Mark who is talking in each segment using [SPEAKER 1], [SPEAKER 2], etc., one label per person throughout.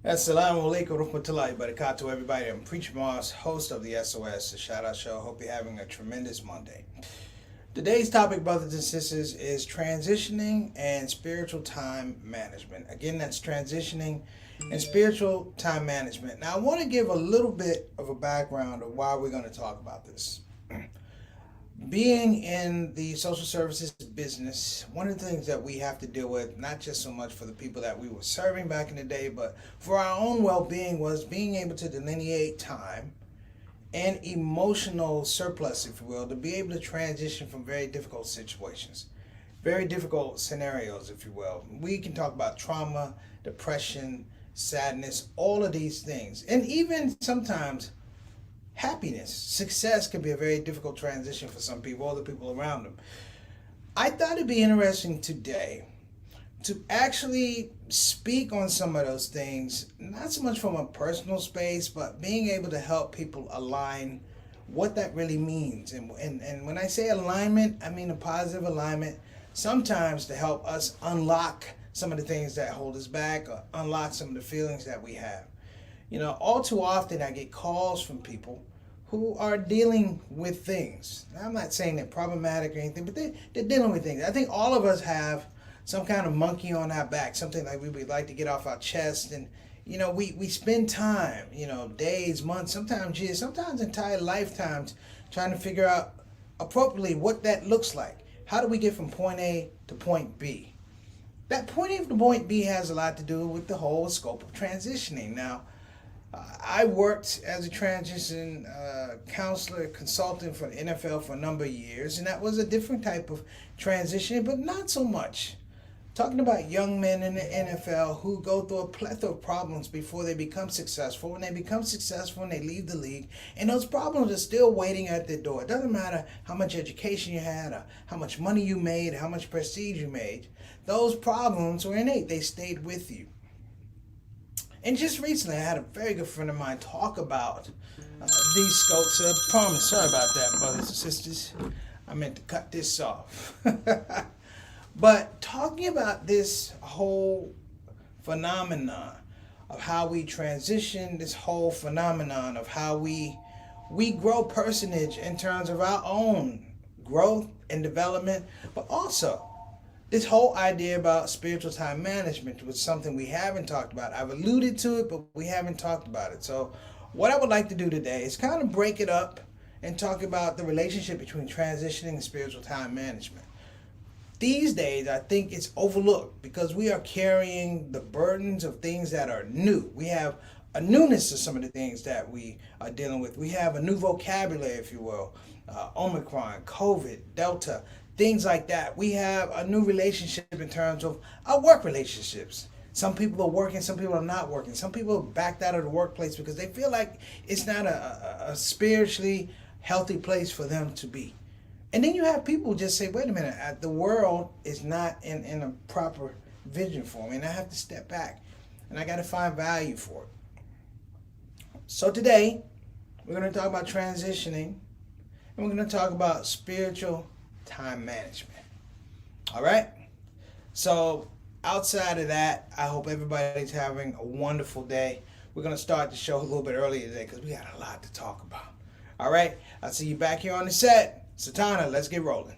[SPEAKER 1] Assalamu alaikum warahmatullahi wabarakatuh, everybody. I'm Preacher Moss, host of the SOS, the Shout Out Show. Hope you're having a tremendous Monday. Today's topic, brothers and sisters, is transitioning and spiritual time management. Again, that's transitioning and spiritual time management. Now, I want to give a little bit of a background of why we're going to talk about this. Being in the social services business, one of the things that we have to deal with, not just so much for the people that we were serving back in the day, but for our own well-being, was being able to delineate time and emotional surplus, if you will, to be able to transition from very difficult situations, very difficult scenarios, if you will. We can talk about trauma, depression, sadness, all of these things, and even sometimes happiness, success can be a very difficult transition for some people, other people around them. I thought it'd be interesting today to actually speak on some of those things, not so much from a personal space, but being able to help people align what that really means. And when I say alignment, I mean a positive alignment, sometimes to help us unlock some of the things that hold us back or unlock some of the feelings that we have. You know, all too often I get calls from people who are dealing with things. Now, I'm not saying they're problematic or anything, but they're dealing with things. I think all of us have some kind of monkey on our back, something like we would like to get off our chest. And, you know, we spend time, you know, days, months, sometimes years, sometimes entire lifetimes trying to figure out appropriately what that looks like. How do we get from point A to point B? That point A to point B has a lot to do with the whole scope of transitioning. Now, I worked as a transition counselor, consultant for the NFL for a number of years, and that was a different type of transition, but not so much. Talking about young men in the NFL who go through a plethora of problems before they become successful. When they become successful and they leave the league, and those problems are still waiting at their door. It doesn't matter how much education you had, or how much money you made, how much prestige you made. Those problems were innate. They stayed with you. And just recently, I had a very good friend of mine talk about these scopes of promise. Sorry about that, brothers and sisters. I meant to cut this off. But talking about this whole phenomenon of how we transition, this whole phenomenon of how we grow personage in terms of our own growth and development, but also this whole idea about spiritual time management was something we haven't talked about. I've alluded to it, but we haven't talked about it. So what I would like to do today is kind of break it up and talk about the relationship between transitioning and spiritual time management. These days, I think it's overlooked because we are carrying the burdens of things that are new. We have a newness to some of the things that we are dealing with. We have a new vocabulary, if you will, Omicron, COVID, Delta, things like that. We have a new relationship in terms of our work relationships. Some people are working, some people are not working. Some people are backed out of the workplace because they feel like it's not a spiritually healthy place for them to be. And then you have people just say, wait a minute, the world is not in a proper vision for me, and I have to step back, and I got to find value for it. So today, we're going to talk about transitioning, and we're going to talk about spiritual time management. All right? So outside of that, I hope everybody's having a wonderful day. We're going to start the show a little bit earlier today because we got a lot to talk about. All right? I'll see you back here on the set. Satana, let's get rolling.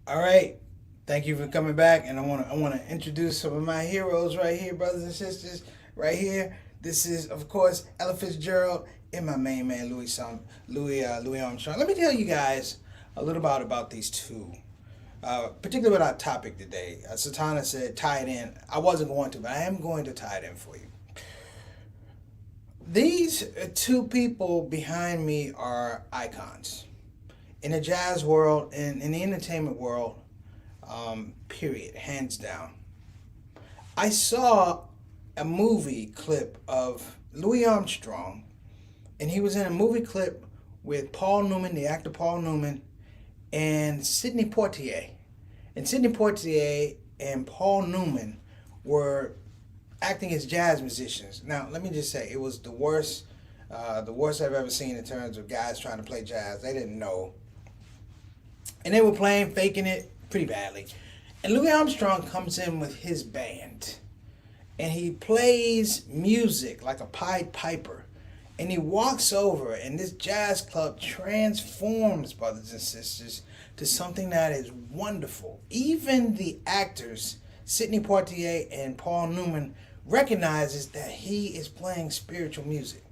[SPEAKER 1] All right, thank you for coming back, and I want to introduce some of my heroes right here, brothers and sisters, right here. This is, of course, Ella Fitzgerald and my main man, Louis Armstrong. Let me tell you guys a little about these two, particularly with our topic today. Satana said tie it in. I wasn't going to, but I am going to tie it in for you. These two people behind me are icons in the jazz world and in the entertainment world, period, hands down. I saw a movie clip of Louis Armstrong, and he was in a movie clip with Paul Newman, the actor Paul Newman, and Sidney Poitier. And Sidney Poitier and Paul Newman were acting as jazz musicians. Now, let me just say, it was the worst I've ever seen in terms of guys trying to play jazz. They didn't know, and they were playing, faking it pretty badly. And Louis Armstrong comes in with his band, and he plays music like a Pied Piper. And he walks over, and this jazz club transforms, brothers and sisters, to something that is wonderful. Even the actors, Sidney Poitier and Paul Newman, recognizes that he is playing spiritual music.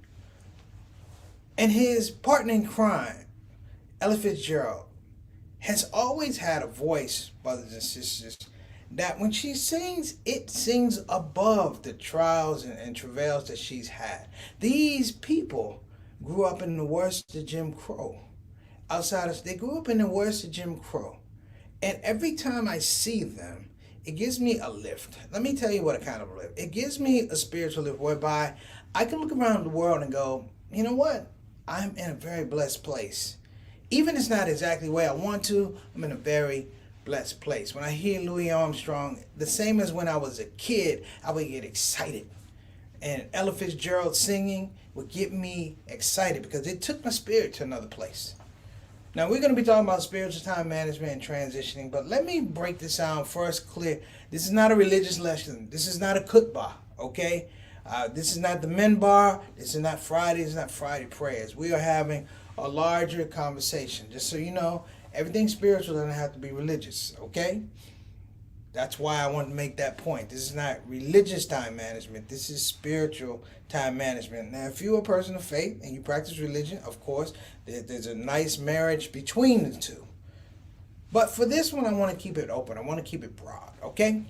[SPEAKER 1] And his partner in crime, Ella Fitzgerald, has always had a voice, brothers and sisters, that when she sings, it sings above the trials and travails that she's had. These people grew up in the worst of Jim Crow. They grew up in the worst of Jim Crow. And every time I see them, it gives me a lift. Let me tell you what a kind of lift. It gives me a spiritual lift whereby I can look around the world and go, you know what? I'm in a very blessed place. Even if it's not exactly the way I want to, I'm in a very blessed place. When I hear Louis Armstrong, the same as when I was a kid, I would get excited. And Ella Fitzgerald singing would get me excited because it took my spirit to another place. Now, we're going to be talking about spiritual time management and transitioning, but let me break this out first clear. This is not a religious lesson. This is not a khutbah, okay? This is not the minbar. This is not Friday. This is not Friday prayers. We are having a larger conversation. Just so you know, everything spiritual doesn't have to be religious, okay? That's why I want to make that point. This is not religious time management. This is spiritual time management. Now, if you're a person of faith and you practice religion, of course, there's a nice marriage between the two. But for this one, I want to keep it open. I want to keep it broad, okay?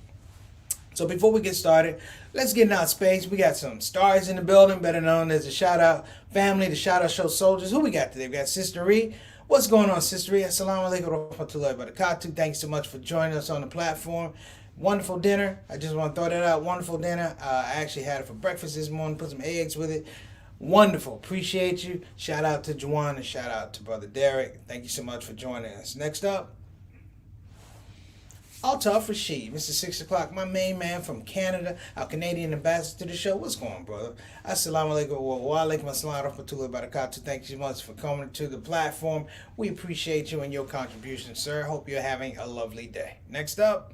[SPEAKER 1] So before we get started, let's get in our space. We got some stars in the building, better known as the Shout Out family, the Shout Out Show soldiers. Who we got today? We got Sister E. What's going on, Sister E? Assalamu alaikum wa rahmatullahi wa barakatuh. Thanks so much for joining us on the platform. Wonderful dinner. I just want to throw that out. Wonderful dinner. I actually had it for breakfast this morning. Put some eggs with it. Wonderful. Appreciate you. Shout out to Juwan and shout out to Brother Derek. Thank you so much for joining us. Next up, Altaf Rashid, Mr. 6 o'clock, my main man from Canada, our Canadian ambassador to the show. What's going on, brother? Assalamu alaikum wa alaikum assalam wa rahmatullahi wa barakatuh. Thank you so much for coming to the platform. We appreciate you and your contribution, sir. Hope you're having a lovely day. Next up,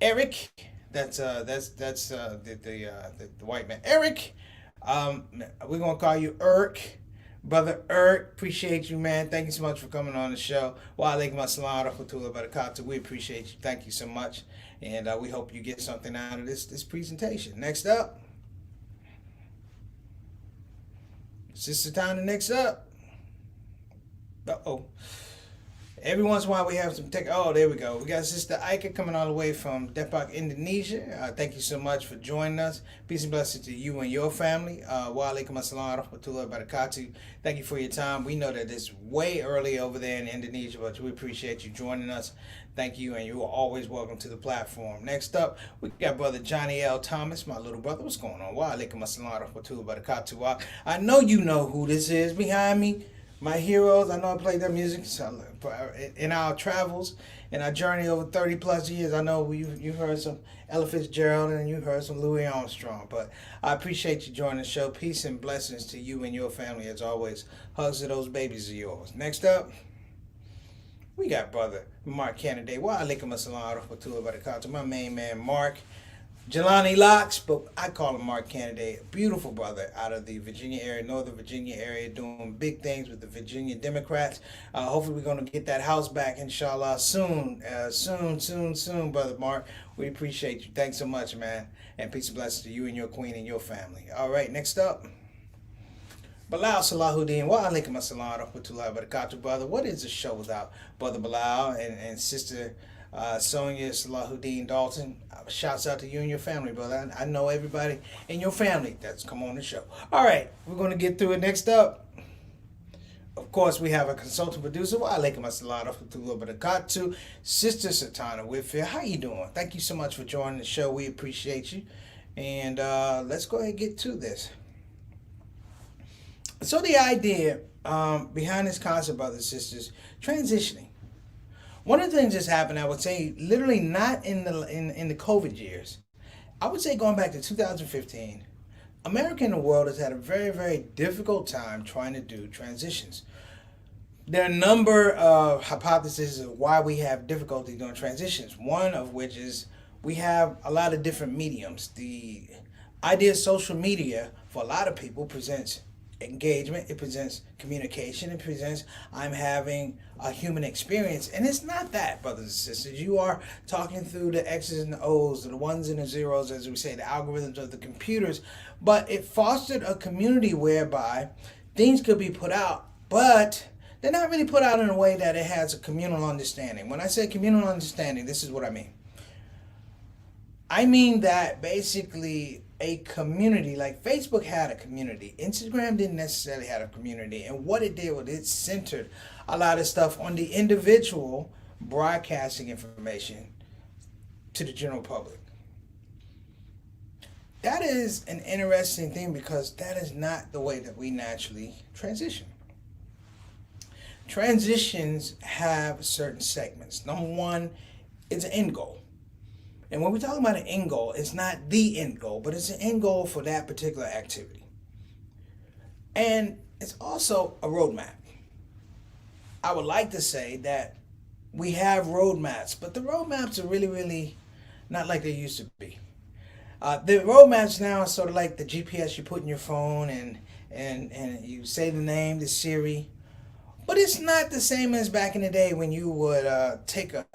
[SPEAKER 1] Eric. That's the white man. Eric. We're gonna call you Eric. Brother Eric, appreciate you, man. Thank you so much for coming on the show. Wa alaikum assalam wa rahmatullahi wa barakatuh. We appreciate you. Thank you so much. And we hope you get something out of this presentation. Next up, Sister Tana, next up. Uh-oh. Every once in a while we have some tech. Oh, there we go. We got Sister Ika coming all the way from Depok, Indonesia. Thank you so much for joining us. Peace and blessings to you and your family. Wa alaikum assalam wa rahmatullahi wa barakatuh. Thank you for your time. We know that it's way early over there in Indonesia, but we appreciate you joining us. Thank you, and you are always welcome to the platform. Next up, we got Brother Johnny L. Thomas, my little brother. What's going on? Wa alaikum assalam wa rahmatullahi wa barakatuh. I know you know who this is behind me. My heroes, I know I played their music in our travels, in our journey over 30 plus years. I know you've heard some Ella Fitzgerald and you heard some Louis Armstrong, but I appreciate you joining the show. Peace and blessings to you and your family as always. Hugs to those babies of yours. Next up, we got Brother Mark Kennedy. Wa alaikum assalam wa rahmatullahi wa barakatuh. My main man, Mark. Jelani Locks, but I call him Mark Kennedy. A beautiful brother out of the Virginia area, Northern Virginia area, doing big things with the Virginia Democrats. Hopefully we're going to get that house back, inshallah, soon. Soon, Brother Mark. We appreciate you. Thanks so much, man. And peace and blessings to you and your queen and your family. All right, next up. Bilal Salahuddin, wa alaikum assalam wa rahmatullahi wa barakatuh, brother. What is a show without Brother Bilal and Sister Sonia Salahuddin Dalton. Shouts out to you and your family, brother. I know everybody in your family that's come on the show. All right, we're going to get through it. Next up, of course, we have a consultant producer. Walaikum assalam warahmatullahi wabarakatuh. Sister Satana Whitfield. How you doing? Thank you so much for joining the show. We appreciate you. And let's go ahead and get to this. So the idea behind this concept, brothers and sisters, transitioning. One of the things that's happened, I would say, literally not in the COVID years. I would say going back to 2015, America and the world has had a very, very difficult time trying to do transitions. There are a number of hypotheses of why we have difficulty doing transitions. One of which is we have a lot of different mediums. The idea of social media for a lot of people presents engagement, it presents communication, it presents I'm having a human experience, and it's not that, brothers and sisters. You are talking through the X's and the O's, the ones and the zeros, as we say, the algorithms of the computers, but it fostered a community whereby things could be put out, but they're not really put out in a way that it has a communal understanding. When I say communal understanding, this is what I mean. I mean that basically a community, like Facebook had a community, Instagram didn't necessarily have a community, and what it did was it centered a lot of stuff on the individual broadcasting information to the general public. That is an interesting thing because that is not the way that we naturally transition. Transitions have certain segments. Number one is an end goal. And when we're talking about an end goal, it's not the end goal, but it's an end goal for that particular activity. And it's also a roadmap. I would like to say that we have roadmaps, but the roadmaps are really, really not like they used to be. The roadmaps now are sort of like the GPS you put in your phone and you say the name, the Siri. But it's not the same as back in the day when you would take a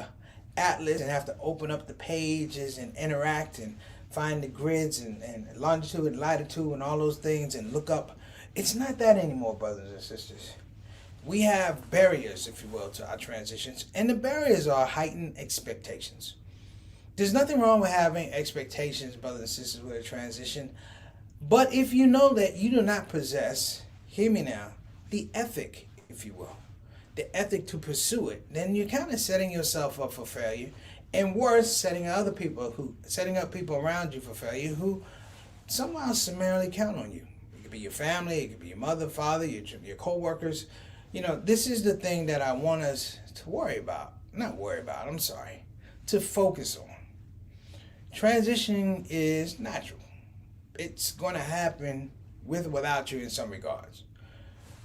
[SPEAKER 1] atlas and have to open up the pages and interact and find the grids and longitude and latitude and all those things and look up. It's not that anymore, brothers and sisters. We have barriers, if you will, to our transitions, and the barriers are heightened expectations. There's nothing wrong with having expectations, brothers and sisters, with a transition, but if you know that you do not possess, hear me now, the ethic, if you will, the ethic to pursue it, then you're kind of setting yourself up for failure, and worse, setting up people around you for failure who somehow summarily count on you. It could be your family, it could be your mother, father, your co-workers. You know, this is the thing that I want us to focus on. Transitioning is natural. It's going to happen with or without you in some regards.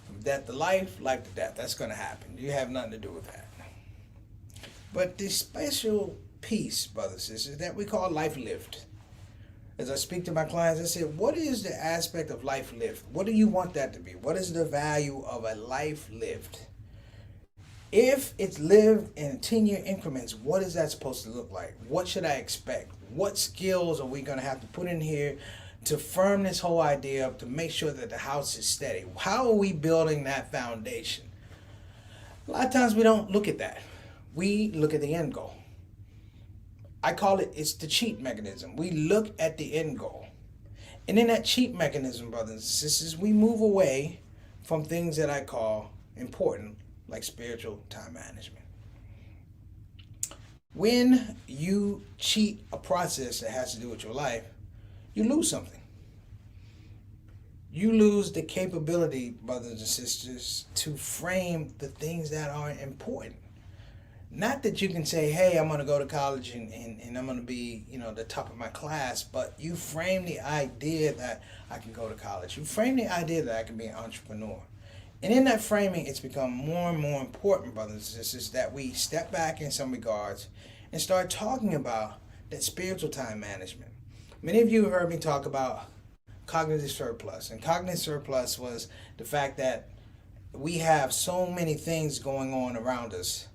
[SPEAKER 1] From death to life, life to death. That's going to happen. You have nothing to do with that. But the special piece, brothers and sisters, that we call life lived. As I speak to my clients, I say, what is the aspect of life lived? What do you want that to be? What is the value of a life lived? If it's lived in 10-year increments, what is that supposed to look like? What should I expect? What skills are we going to have to put in here to firm this whole idea up, to make sure that the house is steady? How are we building that foundation? A lot of times we don't look at that. We look at the end goal. I call it's the cheat mechanism. We look at the end goal. And in that cheat mechanism, brothers and sisters, we move away from things that I call important, like spiritual time management. When you cheat a process that has to do with your life, you lose something. You lose the capability, brothers and sisters, to frame the things that are important. Not that you can say, hey, I'm going to go to college and I'm going to be, the top of my class, but you frame the idea that I can go to college. You frame the idea that I can be an entrepreneur. And in that framing, it's become more and more important, brothers and sisters, that we step back in some regards and start talking about that spiritual time management. Many of you have heard me talk about cognitive surplus. And cognitive surplus was the fact that we have so many things going on around us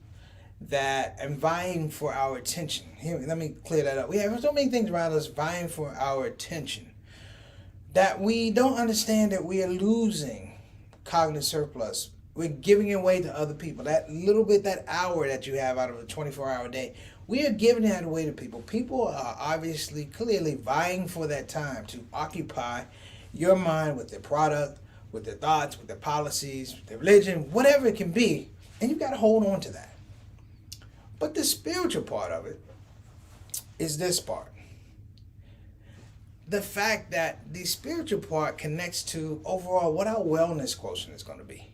[SPEAKER 1] that are vying for our attention. Here, let me clear that up. We have so many things around us vying for our attention that we don't understand that we are losing cognitive surplus. We're giving it away to other people. That little bit, that hour that you have out of a 24-hour day, We are giving that away to people. People are obviously, clearly vying for that time to occupy your mind with their product, with their thoughts, with their policies, with their religion, whatever it can be. And you got to hold on to that. But the spiritual part of it is this part. The fact that the spiritual part connects to overall what our wellness quotient is going to be.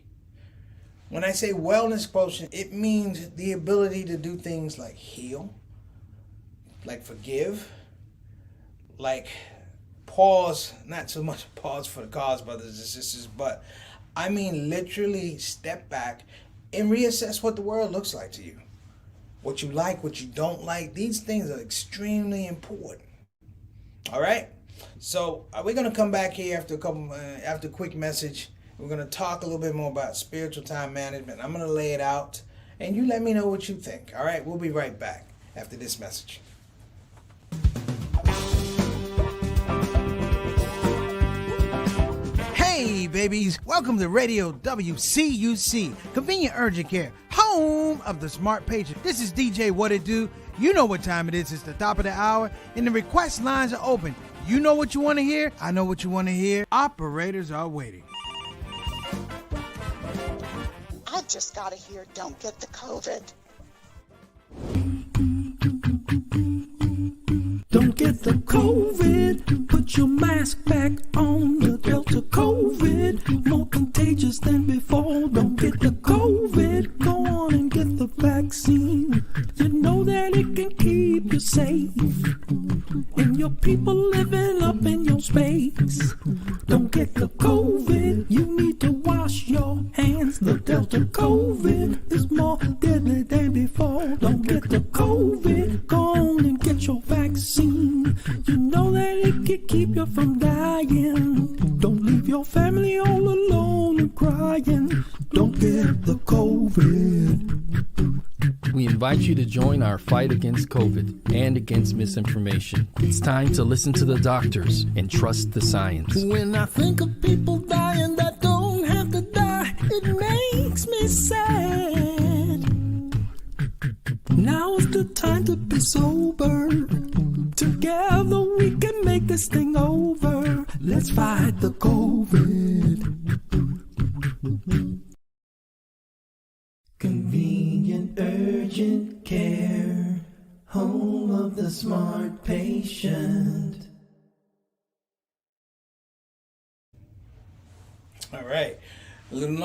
[SPEAKER 1] When I say wellness quotient, it means the ability to do things like heal, like forgive, like pause, not so much pause for the cause, brothers and sisters, but I mean literally step back and reassess what the world looks like to you. What you like, what you don't like, these things are extremely important. All right? So we're going to come back here after a quick message. We're going to talk a little bit more about spiritual time management. I'm going to lay it out, and you let me know what you think. All right? We'll be right back after this message. Hey, babies. Welcome to Radio WCUC, Convenient Urgent Care, home of the smart patient. This is DJ What It Do. You know what time it is. It's the top of the hour, and the request lines are open. You know what you want to hear? I know what you want to hear. Operators are waiting.
[SPEAKER 2] I just got to hear don't get the COVID.
[SPEAKER 3] Don't get the COVID. Put your mask back on. The Delta COVID, more contagious than before. Don't get the COVID. Go on and get the vaccine. You know that it can keep you safe, and your people living up in your space. Don't get the COVID. You need to wash your hands. The Delta COVID is more deadly than before. Don't get the COVID. Go on and get your vaccine. You know that it can keep you from dying. Don't leave your family all alone and crying. Don't get the COVID.
[SPEAKER 4] We invite you to join our fight against COVID and against misinformation. It's time to listen to the doctors and trust the science.
[SPEAKER 3] When I think of people dying that don't have to die, it makes me sad. Now's the time to be sober. Together we can make this thing over. Let's fight the COVID. Convenient urgent care, home of the smart patient.
[SPEAKER 1] All right. Little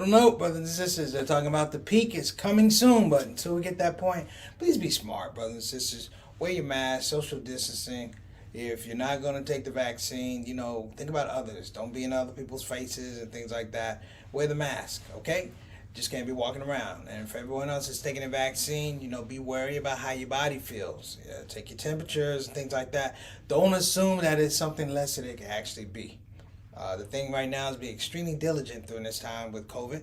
[SPEAKER 1] note, brothers and sisters. They're talking about the peak is coming soon, but until we get that point, please be smart, brothers and sisters. Wear your mask, social distancing. If you're not going to take the vaccine, think about others. Don't be in other people's faces and things like that. Wear the mask, okay? Just can't be walking around. And if everyone else is taking a vaccine, be wary about how your body feels. Take your temperatures and things like that. Don't assume that it's something less than it can actually be. The thing right now is be extremely diligent during this time with COVID,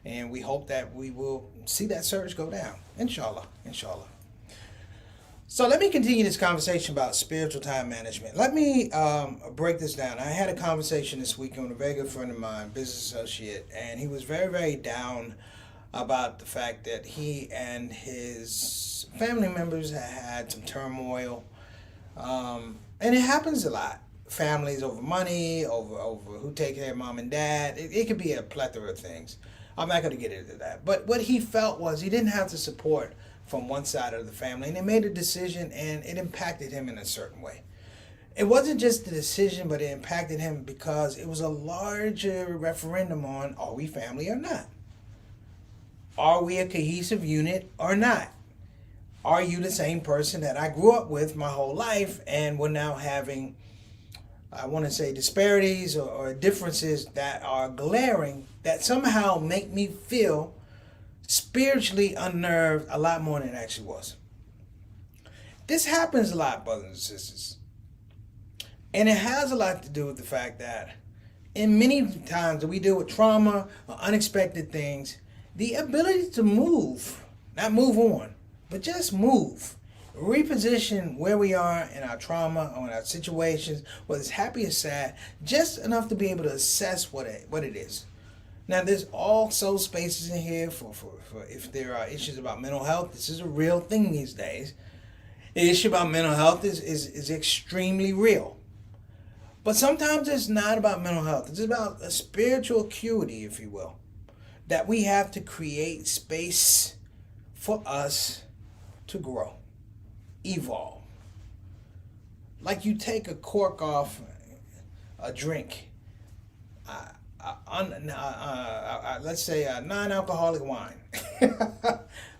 [SPEAKER 1] and we hope that we will see that surge go down. Inshallah. So let me continue this conversation about spiritual time management. Let me break this down. I had a conversation this week with a very good friend of mine, business associate, and he was very, very down about the fact that he and his family members had some turmoil. And it happens a lot. Families over money, over who take care of mom and dad. It could be a plethora of things. I'm not going to get into that. But what he felt was he didn't have the support from one side of the family, and they made a decision, and it impacted him in a certain way. It wasn't just the decision, but it impacted him because it was a larger referendum on, are we family or not? Are we a cohesive unit or not? Are you the same person that I grew up with my whole life, and we're now having, I want to say, disparities or differences that are glaring that somehow make me feel spiritually unnerved a lot more than it actually was. This happens a lot, brothers and sisters. And it has a lot to do with the fact that in many times that we deal with trauma or unexpected things, the ability to move, not move on, but just move, reposition where we are in our trauma or in our situations, whether it's happy or sad, just enough to be able to assess what it is. Now, there's also spaces in here for if there are issues about mental health. This is a real thing these days. The issue about mental health is extremely real. But sometimes it's not about mental health. It's about a spiritual acuity, if you will, that we have to create space for us to grow, evolve. Like you take a cork off a drink, let's say a non-alcoholic wine.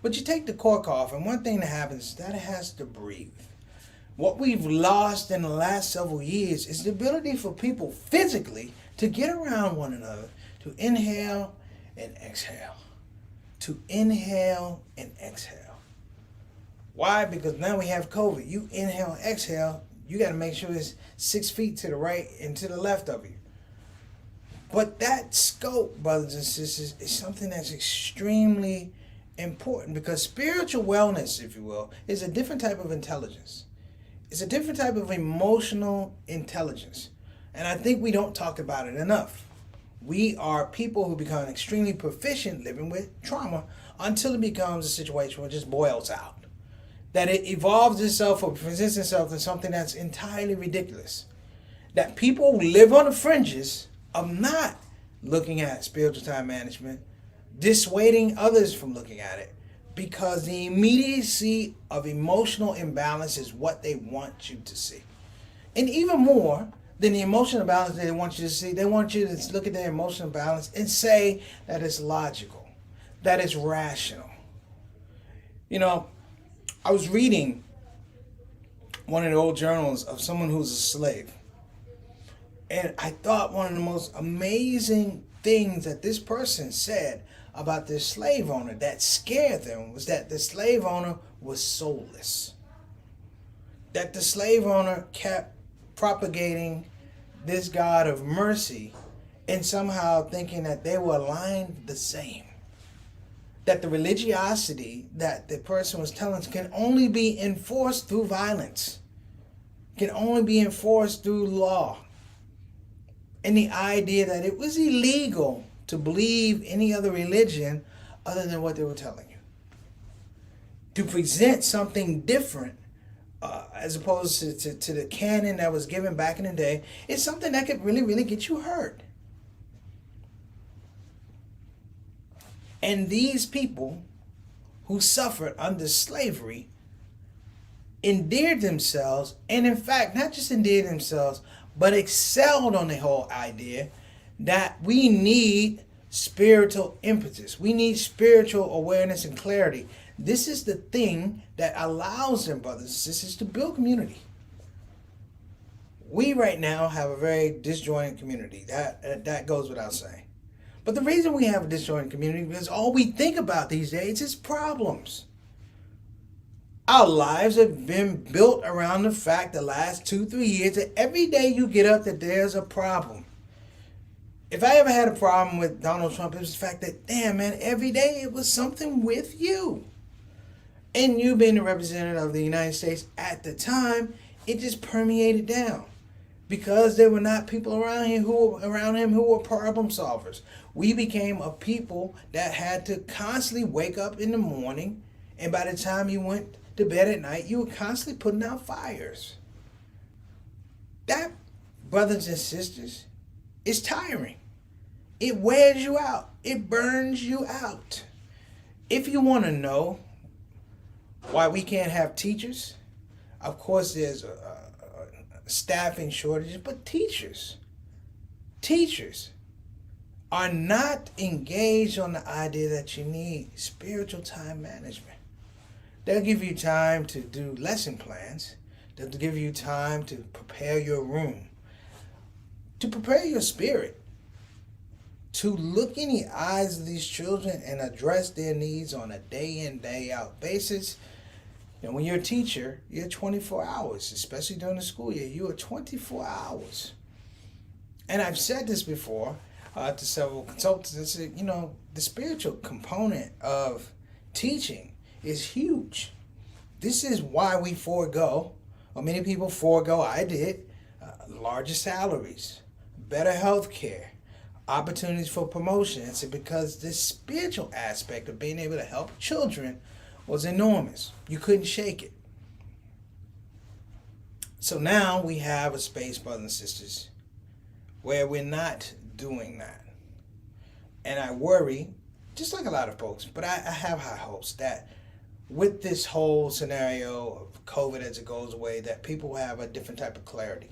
[SPEAKER 1] But you take the cork off, and one thing that happens is that it has to breathe. What we've lost in the last several years is the ability for people physically to get around one another, to inhale and exhale. To inhale and exhale. Why? Because now we have COVID. You inhale, exhale, you got to make sure it's 6 feet to the right and to the left of you. But that scope, brothers and sisters, is something that's extremely important, because spiritual wellness, if you will, is a different type of intelligence. It's a different type of emotional intelligence. And I think we don't talk about it enough. We are people who become extremely proficient living with trauma until it becomes a situation where it just boils out. That it evolves itself or presents itself as something that's entirely ridiculous. That people live on the fringes of not looking at spiritual time management, dissuading others from looking at it, because the immediacy of emotional imbalance is what they want you to see. And even more than the emotional balance they want you to see, they want you to look at their emotional balance and say that it's logical, that it's rational. You know, I was reading one of the old journals of someone who's a slave. And I thought one of the most amazing things that this person said about their slave owner that scared them was that the slave owner was soulless. That the slave owner kept propagating this God of mercy and somehow thinking that they were aligned the same. That the religiosity that the person was telling us can only be enforced through violence, can only be enforced through law. And the idea that it was illegal to believe any other religion other than what they were telling you. To present something different as opposed to the canon that was given back in the day is something that could really, really get you hurt. And these people who suffered under slavery endeared themselves, and in fact, not just endeared themselves, but excelled on the whole idea that we need spiritual impetus. We need spiritual awareness and clarity. This is the thing that allows them, brothers and sisters, to build community. We right now have a very disjointed community. That goes without saying. But the reason we have a disjointed community is because all we think about these days is problems. Our lives have been built around the fact the last 2-3 years that every day you get up that there's a problem. If I ever had a problem with Donald Trump, it was the fact that, damn man, every day it was something with you. And you being the representative of the United States at the time, it just permeated down. Because there were not people around him who were problem solvers. We became a people that had to constantly wake up in the morning, and by the time you went to bed at night, you were constantly putting out fires. That, brothers and sisters, is tiring. It wears you out. It burns you out. If you want to know why we can't have teachers, of course there's a staffing shortages, but teachers are not engaged on the idea that you need spiritual time management. They'll give you time to do lesson plans. They'll give you time to prepare your room, to prepare your spirit, to look in the eyes of these children and address their needs on a day in, day out basis. And when you're a teacher, you're 24 hours, especially during the school year. You are 24 hours. And I've said this before to several consultants. I said, you know, the spiritual component of teaching is huge. This is why we forego, or many people forego, I did, larger salaries, better health care, opportunities for promotion. It's because this spiritual aspect of being able to help children was enormous. You couldn't shake it. So now we have a space, brothers and sisters, where we're not doing that. And I worry, just like a lot of folks, but I have high hopes that with this whole scenario of COVID as it goes away, that people will have a different type of clarity.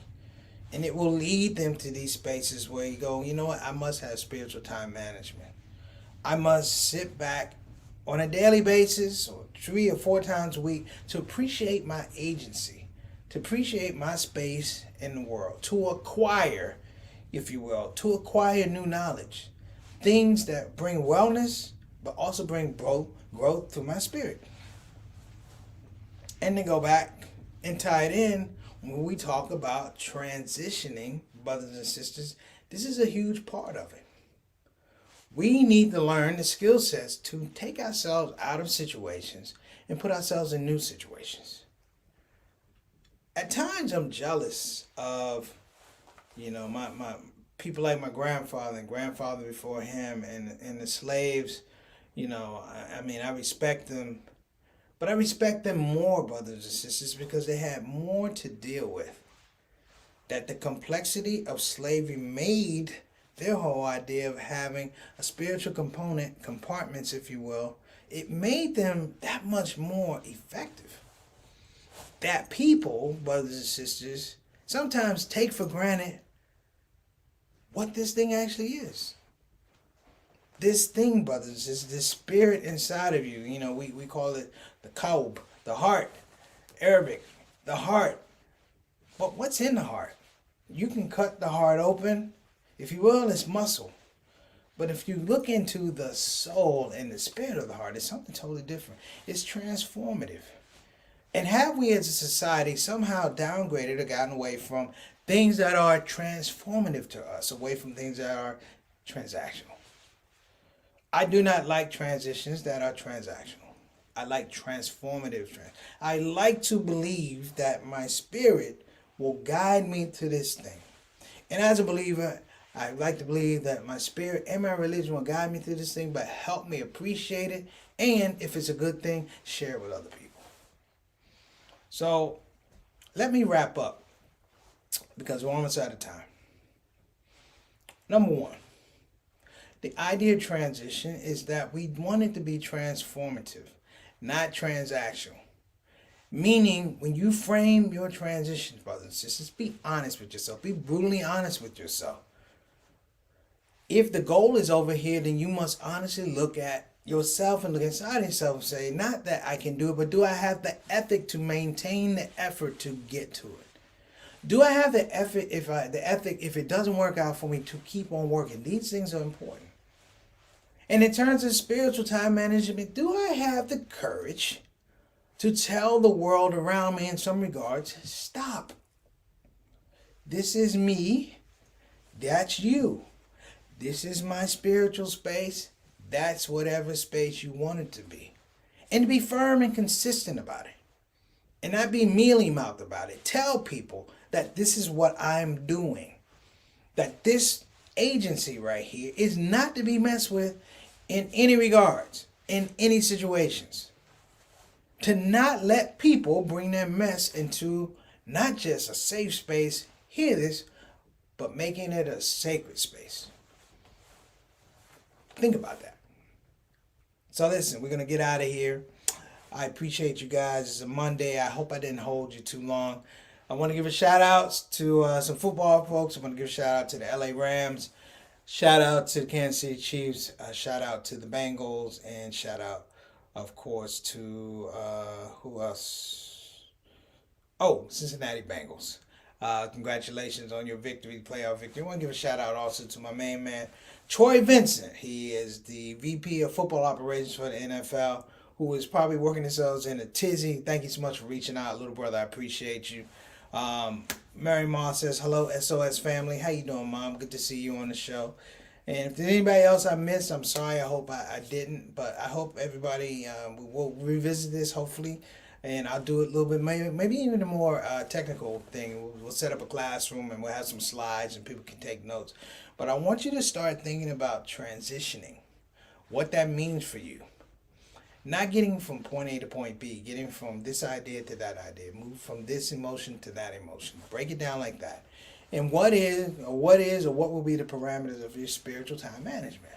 [SPEAKER 1] And it will lead them to these spaces where you go, you know what, I must have spiritual time management. I must sit back on a daily basis or 3 or 4 times a week to appreciate my agency, to appreciate my space in the world, to acquire, if you will, to acquire new knowledge. Things that bring wellness, but also bring growth through my spirit. And to go back and tie it in, when we talk about transitioning, brothers and sisters, this is a huge part of it. We need to learn the skill sets to take ourselves out of situations and put ourselves in new situations. At times I'm jealous of, my people like my grandfather and grandfather before him and the slaves. I respect them. But I respect them more, brothers and sisters, because they had more to deal with. That the complexity of slavery made their whole idea of having a spiritual compartments, if you will, it made them that much more effective. That people, brothers and sisters, sometimes take for granted what this thing actually is. This thing, brothers, is this spirit inside of you. We call it the qalb, the heart, Arabic, the heart. But what's in the heart? You can cut the heart open, if you will, it's muscle. But if you look into the soul and the spirit of the heart, it's something totally different. It's transformative. And have we as a society somehow downgraded or gotten away from things that are transformative to us, away from things that are transactional? I do not like transitions that are transactional. I like transformative. I like to believe that my spirit will guide me to this thing. And as a believer, I like to believe that my spirit and my religion will guide me through this thing, but help me appreciate it. And if it's a good thing, share it with other people. So let me wrap up because we're almost out of time. Number one. The idea of transition is that we want it to be transformative, not transactional. Meaning, when you frame your transitions, brothers and sisters, be honest with yourself. Be brutally honest with yourself. If the goal is over here, then you must honestly look at yourself and look inside yourself and say, not that I can do it, but do I have the ethic to maintain the effort to get to it? Do I have the effort, if it doesn't work out for me, to keep on working? These things are important. And in terms of spiritual time management, do I have the courage to tell the world around me in some regards, stop. This is me. That's you. This is my spiritual space. That's whatever space you want it to be. And to be firm and consistent about it. And not be mealy-mouthed about it. Tell people that this is what I'm doing. That this agency right here is not to be messed with in any regards, in any situations. To not let people bring their mess into not just a safe space, hear this, but making it a sacred space. Think about that. So listen, we're going to get out of here. I appreciate you guys. It's a Monday. I hope I didn't hold you too long. I want to give a shout out to some football folks. I want to give a shout out to the LA Rams. Shout out to the Kansas City Chiefs. Shout out to the Bengals. And shout out, of course, to who else? Oh, Cincinnati Bengals. Congratulations on your victory, playoff victory. I want to give a shout out also to my main man, Troy Vincent. He is the VP of Football Operations for the NFL, who is probably working themselves in a tizzy. Thank you so much for reaching out, little brother. I appreciate you. Mary Moss says, hello, SOS family. How you doing, Mom? Good to see you on the show. And if there's anybody else I missed, I'm sorry. I hope I didn't. But I hope everybody, we'll revisit this, hopefully, and I'll do it a little bit, maybe even a more technical thing. We'll set up a classroom and we'll have some slides and people can take notes. But I want you to start thinking about transitioning, what that means for you. Not getting from point A to point B, getting from this idea to that idea, move from this emotion to that emotion. Break it down like that. And what will be the parameters of your spiritual time management?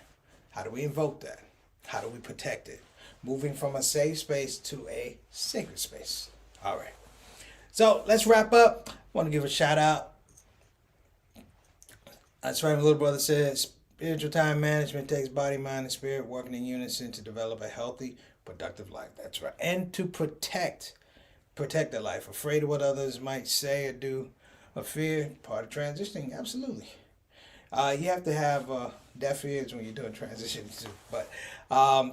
[SPEAKER 1] How do we invoke that? How do we protect it? Moving from a safe space to a sacred space. All right. So let's wrap up. I want to give a shout out. That's right, my little brother says, spiritual time management takes body, mind, and spirit working in unison to develop a healthy, productive life. That's right. And to protect their life. Afraid of what others might say or do. A fear, part of transitioning. Absolutely. You have to have deaf ears when you're doing transitions too. But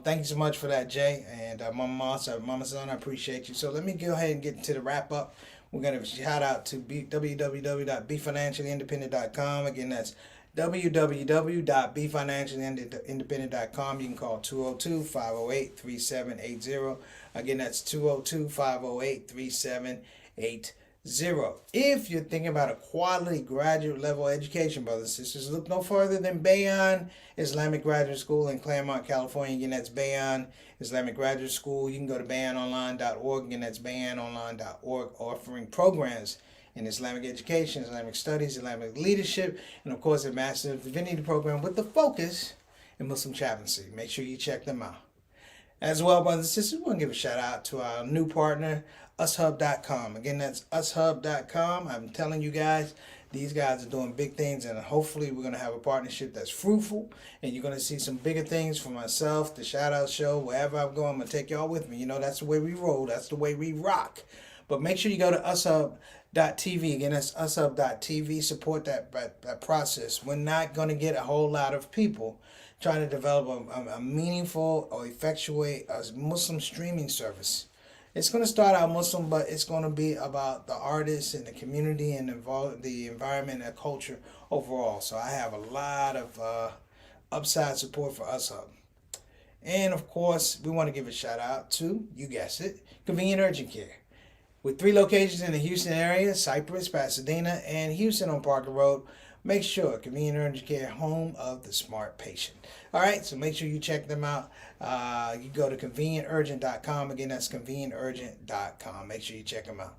[SPEAKER 1] thank you so much for that, Jay. And Mama Son, I appreciate you. So let me go ahead and get into the wrap up. We're going to shout out to www.befinanciallyindependent.com. Again, that's www.befinanciallyindependent.com. You can call 202-508-3780. Again, that's 202-508-3780. If you're thinking about a quality graduate level education, brothers and sisters, look no further than Bayon Islamic Graduate School in Claremont, California. Again, that's Bayon Islamic Graduate School. You can go to bayononline.org. Again, that's bayononline.org, offering programs in Islamic education, Islamic studies, Islamic leadership, and of course, a Master of Divinity program with the focus in Muslim chaplaincy. Make sure you check them out. As well, brothers and sisters, we want to give a shout out to our new partner, ushub.com. Again, that's ushub.com. I'm telling you guys, these guys are doing big things, and hopefully we're going to have a partnership that's fruitful, and you're going to see some bigger things for myself, the Shout Out Show, wherever I'm going, I'm going to take y'all with me. You know, that's the way we roll. That's the way we rock. But make sure you go to ushub.tv. Again, that's ushub.tv. Support that process. We're not going to get a whole lot of people trying to develop a meaningful or effectuate a Muslim streaming service. It's going to start out Muslim, but it's going to be about the artists and the community and the environment and culture overall. So I have a lot of upside support for Ushub. And of course, we want to give a shout out to, you guessed it, Convenient Urgent Care. With 3 locations in the Houston area, Cypress, Pasadena, and Houston on Parker Road, make sure Convenient Urgent Care, home of the smart patient. All right, so make sure you check them out. You go to convenienturgent.com. Again, that's convenienturgent.com. Make sure you check them out.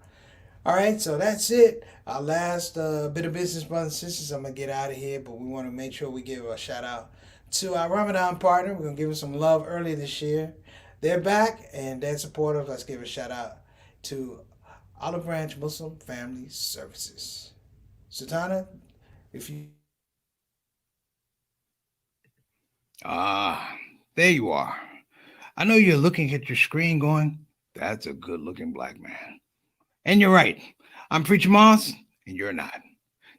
[SPEAKER 1] All right, so that's it. Our last bit of business, brothers and sisters. I'm going to get out of here, but we want to make sure we give a shout out to our Ramadan partner. We're going to give them some love early this year. They're back and they're supportive. Let's give a shout out to Olive Branch Muslim Family Services. Sultana, if you...
[SPEAKER 5] There you are. I know you're looking at your screen going, that's a good-looking black man. And you're right. I'm Preacher Moss, and you're not.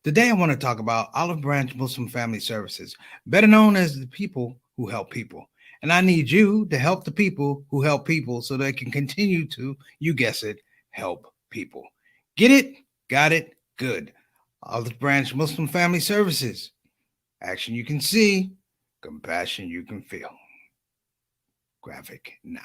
[SPEAKER 5] Today I want to talk about Olive Branch Muslim Family Services, better known as the people who help people. And I need you to help the people who help people so they can continue to, you guess it, help people. Get it? Got it? Good. Olive Branch Muslim Family Services. Action you can see, compassion you can feel. Graphic now.